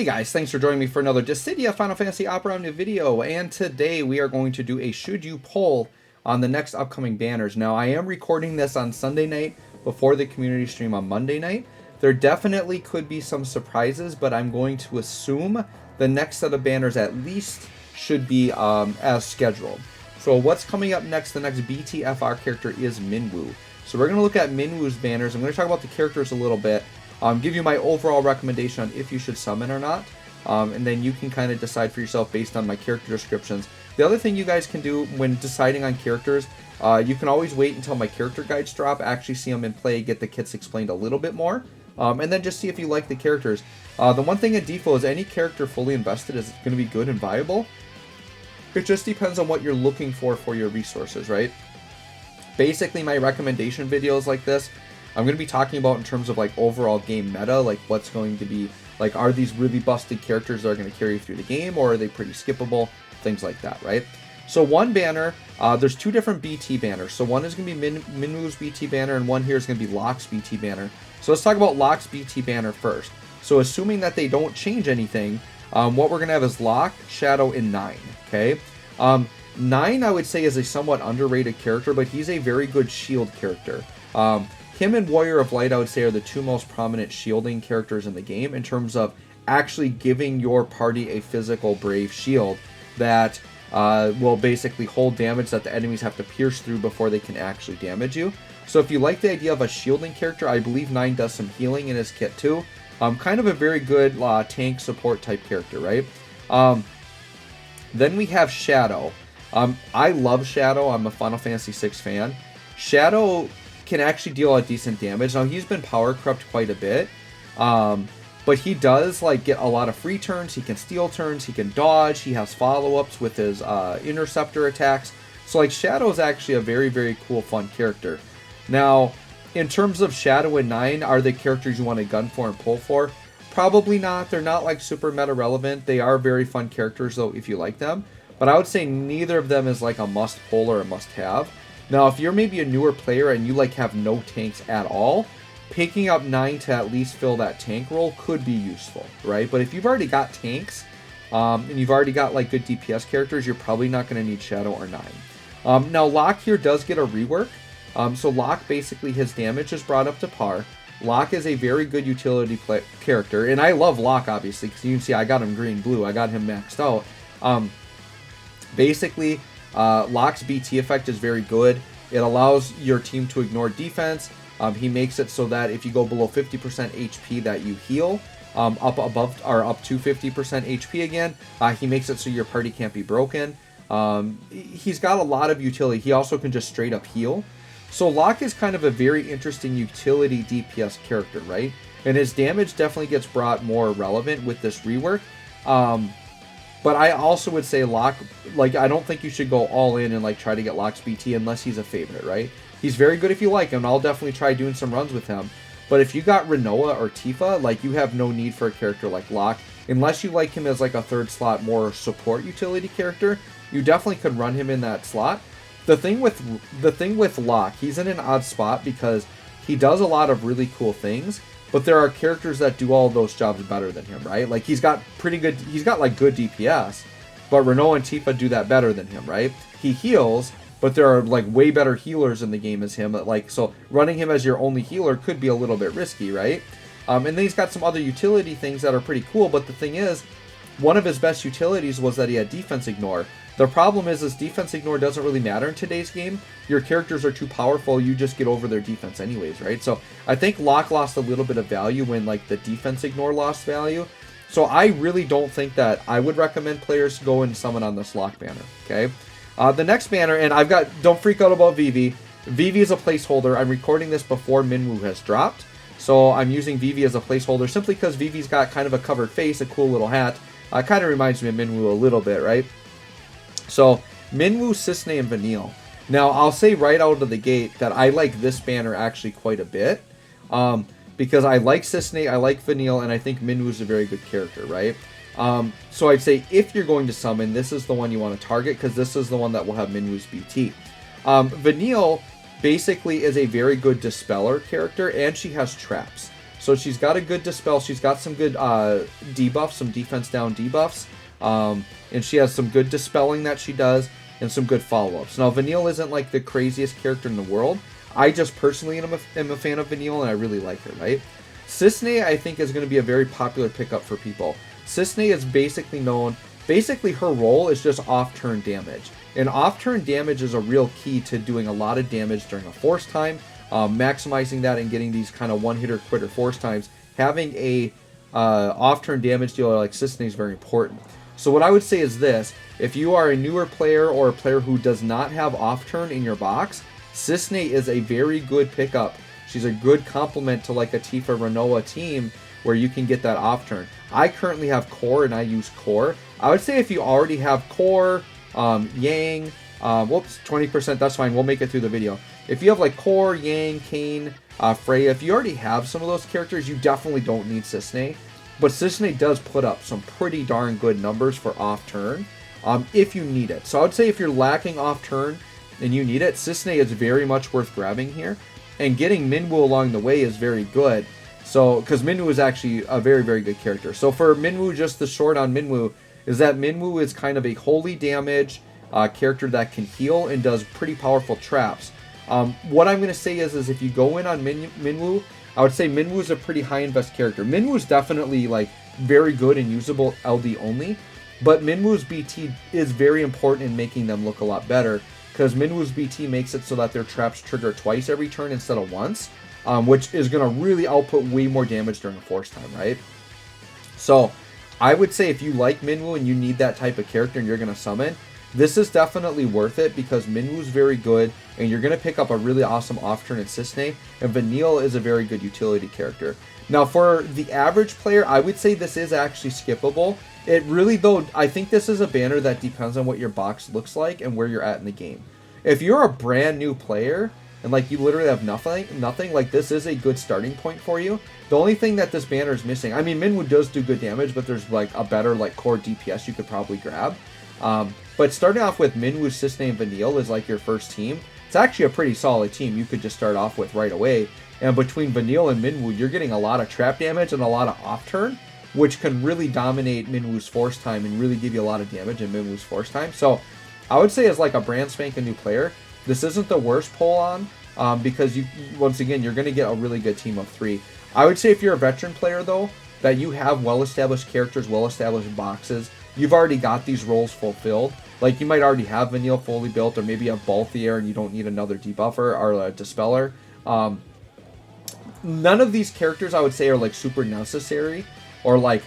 Hey guys, thanks for joining me for another Dissidia Final Fantasy Opera Omnia video, and today we are going to do a Should You poll on the next upcoming banners. Now, I am recording this on Sunday night before the community stream on Monday night. There definitely could be some surprises, but I'm going to assume the next set of banners at least should be as scheduled. So what's coming up next, the next BTFR character is Minwu. So we're going to look at Minwu's banners. I'm going to talk about the characters a little bit. Give you my overall recommendation on if you should summon or not, and then you can kind of decide for yourself based on my character descriptions. The other thing you guys can do when deciding on characters, you can always wait until my character guides drop, actually see them in play, get the kits explained a little bit more, and then just see if you like the characters. The one thing at default is any character fully invested is going to be good and viable. It just depends on what you're looking for your resources, right? Basically, my recommendation videos like this, I'm going to be talking about in terms of like overall game meta, like what's going to be, like are these really busted characters that are going to carry you through the game, or are they pretty skippable, things like that, right? So one banner, there's two different BT banners. So one is going to be Minwu's BT banner, and one here is going to be Locke's BT banner. So let's talk about Locke's BT banner first. So assuming that they don't change anything, what we're going to have is Locke, Shadow, and 9, okay? 9, I would say, is a somewhat underrated character, but he's a very good shield character. Him and Warrior of Light, I would say, are the two most prominent shielding characters in the game in terms of actually giving your party a physical brave shield that will basically hold damage that the enemies have to pierce through before they can actually damage you. So if you like the idea of a shielding character, I believe 9 does some healing in his kit too. Kind of a very good tank support type character, right? Then we have Shadow. I love Shadow. I'm a Final Fantasy VI fan. Shadow can actually deal a decent damage. Now, he's been power corrupt quite a bit, but he does like get a lot of free turns. He can steal turns. He can dodge. He has follow-ups with his interceptor attacks. So like Shadow is actually a very, very cool, fun character. Now, in terms of Shadow and 9, are they characters you want to gun for and pull for? Probably not. They're not like super meta relevant. They are very fun characters though if you like them, but I would say neither of them is like a must pull or a must have. Now, if you're maybe a newer player and you like have no tanks at all, picking up 9 to at least fill that tank role could be useful, right? But if you've already got tanks, and you've already got like good DPS characters, you're probably not going to need Shadow or 9. Now, Locke here does get a rework. So Locke, basically his damage is brought up to par. Locke is a very good utility character, and I love Locke, obviously, because you can see I got him green-blue. I got him maxed out. Basically, Locke's BT effect is very good. It allows your team to ignore defense. He makes it so that if you go below 50% HP that you heal, up above or up to 50% HP again. He makes it so your party can't be broken. He's got a lot of utility. He also can just straight up heal. So Locke is kind of a very interesting utility DPS character, right? And his damage definitely gets brought more relevant with this rework. But I also would say Locke, like, I don't think you should go all in and like try to get Locke's BT unless he's a favorite, right? He's very good if you like him. I'll definitely try doing some runs with him. But if you got Rinoa or Tifa, like, you have no need for a character like Locke. Unless you like him as like a third slot, more support utility character, you definitely could run him in that slot. The thing with Locke, he's in an odd spot because he does a lot of really cool things, but there are characters that do all of those jobs better than him, right? Like, he's got like good DPS, but Rinoa and Tifa do that better than him, right? He heals, but there are like way better healers in the game as him. Like, so running him as your only healer could be a little bit risky, right? And then he's got some other utility things that are pretty cool, but the thing is, one of his best utilities was that he had defense ignore. The problem is defense ignore doesn't really matter in today's game. Your characters are too powerful, you just get over their defense anyways, right? So I think Locke lost a little bit of value when like the defense ignore lost value. So I really don't think that I would recommend players go and summon on this Locke banner, okay? The next banner, and don't freak out about Vivi. Vivi is a placeholder. I'm recording this before Minwu has dropped. So I'm using Vivi as a placeholder simply because Vivi's got kind of a covered face, a cool little hat. Kind of reminds me of Minwu a little bit, right? So, Minwu, Cissnei, and Vanille. Now, I'll say right out of the gate that I like this banner actually quite a bit. Because I like Cissnei, I like Vanille, and I think Minwu's a very good character, right? So I'd say if you're going to summon, this is the one you want to target, because this is the one that will have Minwu's BT. Vanille basically is a very good Dispeller character, and she has traps. So she's got a good dispel. She's got some good debuffs, some defense down debuffs. And she has some good dispelling that she does, and some good follow-ups. Now, Vanille isn't like the craziest character in the world. I just personally am a fan of Vanille, and I really like her, right? Cissnei, I think, is going to be a very popular pickup for people. Cissnei is basically known... Basically, her role is just off-turn damage. And off-turn damage is a real key to doing a lot of damage during a force time, maximizing that and getting these kind of one-hitter quitter force times. Having a off-turn damage dealer like Cissnei is very important. So what I would say is this: if you are a newer player or a player who does not have off-turn in your box, Cissnei is a very good pickup. She's a good complement to like a Tifa Renoa team where you can get that off-turn. I currently have Core and I use Core. I would say if you already have Core, Yang, whoops, 20%, that's fine, we'll make it through the video. If you have like Core, Yang, Kane, Freya, if you already have some of those characters, you definitely don't need Cissnei. But Cissnei does put up some pretty darn good numbers for off-turn if you need it. So I would say if you're lacking off-turn and you need it, Cissnei is very much worth grabbing here. And getting Minwu along the way is very good. So, because Minwu is actually a very, very good character. So for Minwu, just the short on Minwu is that Minwu is kind of a holy damage character that can heal and does pretty powerful traps. What I'm going to say is if you go in on Minwu, I would say Minwu is a pretty high invest character. Minwu is definitely like very good and usable LD only, but Minwu's BT is very important in making them look a lot better, because Minwu's BT makes it so that their traps trigger twice every turn instead of once, which is going to really output way more damage during a force time, right? So I would say if you like Minwu and you need that type of character and you're going to summon, this is definitely worth it, because Minwu's very good, and you're going to pick up a really awesome off-turn in Cissnei, and Vanille is a very good utility character. Now, for the average player, I would say this is actually skippable. It really, though, I think this is a banner that depends on what your box looks like and where you're at in the game. If you're a brand new player, and like you literally have nothing, like this is a good starting point for you. The only thing that this banner is missing, I mean, Minwu does do good damage, but there's like a better like core DPS you could probably grab. But starting off with Minwu, Cissnei, and Vanille is like your first team. It's actually a pretty solid team you could just start off with right away. And between Vanille and Minwu, you're getting a lot of trap damage and a lot of off-turn, which can really dominate Minwu's force time and really give you a lot of damage in Minwu's force time. So I would say as like a brand spanking new player, this isn't the worst pull on, because you, once again, you're going to get a really good team of 3. I would say if you're a veteran player, though, that you have well-established characters, well-established boxes, you've already got these roles fulfilled. Like, you might already have Vanille fully built, or maybe you have Balthier and you don't need another debuffer or a dispeller. None of these characters, I would say, are, like, super necessary or, like,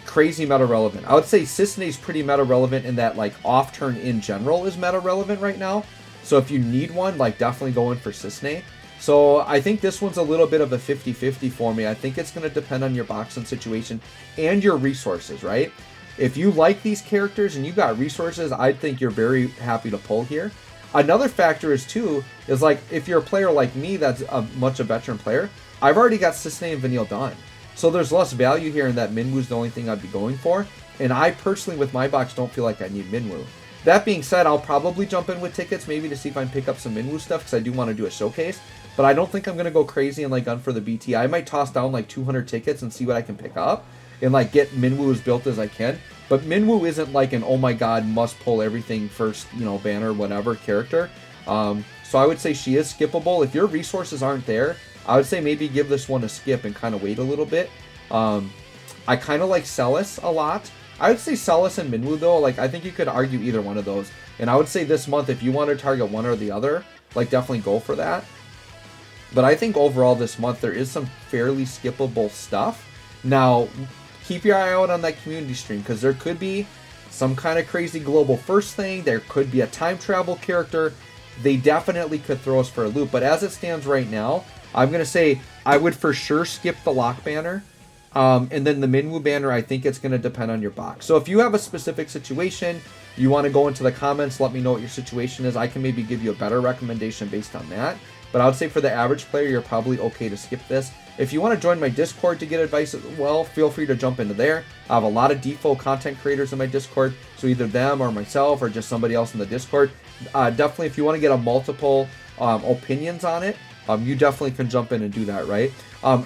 crazy meta-relevant. I would say Cissnei's pretty meta-relevant in that, like, off-turn in general is meta-relevant right now. So if you need one, like, definitely go in for Cissnei. So I think this one's a little bit of a 50-50 for me. I think it's going to depend on your box and situation and your resources, right? If you like these characters and you got resources, I think you're very happy to pull here. Another factor is, too, is like if you're a player like me that's a veteran player, I've already got Cissnei and Vanille done. So there's less value here in that Minwu's the only thing I'd be going for. And I personally, with my box, don't feel like I need Minwu. That being said, I'll probably jump in with tickets maybe to see if I can pick up some Minwu stuff, because I do want to do a showcase. But I don't think I'm going to go crazy and like gun for the BT. I might toss down like 200 tickets and see what I can pick up and like get Minwu as built as I can. But Minwu isn't like an, oh my god, must pull everything first, you know, banner, whatever character. So I would say she is skippable. If your resources aren't there, I would say maybe give this one a skip and kind of wait a little bit. I kind of like Celis a lot. I would say Celis and Minwu, though, like, I think you could argue either one of those. And I would say this month, if you want to target one or the other, like, definitely go for that. But I think overall this month, there is some fairly skippable stuff. Now, keep your eye out on that community stream, because there could be some kind of crazy global first thing. There could be a time travel character. They definitely could throw us for a loop. But as it stands right now, I'm going to say I would for sure skip the Locke banner. And then the Minwu banner, I think it's going to depend on your box. So if you have a specific situation, you want to go into the comments, let me know what your situation is. I can maybe give you a better recommendation based on that. But I would say for the average player, you're probably okay to skip this. If you want to join my Discord to get advice as well, feel free to jump into there. I have a lot of DFFOO content creators in my Discord, so either them or myself or just somebody else in the Discord. Definitely, if you want to get a multiple opinions on it, you definitely can jump in and do that, right?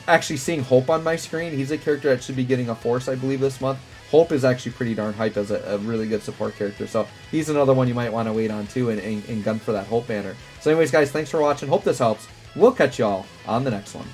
Actually, seeing Hope on my screen, he's a character that should be getting a Force, I believe, this month. Hope is actually pretty darn hype as a really good support character. So he's another one you might want to wait on too and gun for that Hope banner. So anyways, guys, thanks for watching. Hope this helps. We'll catch y'all on the next one.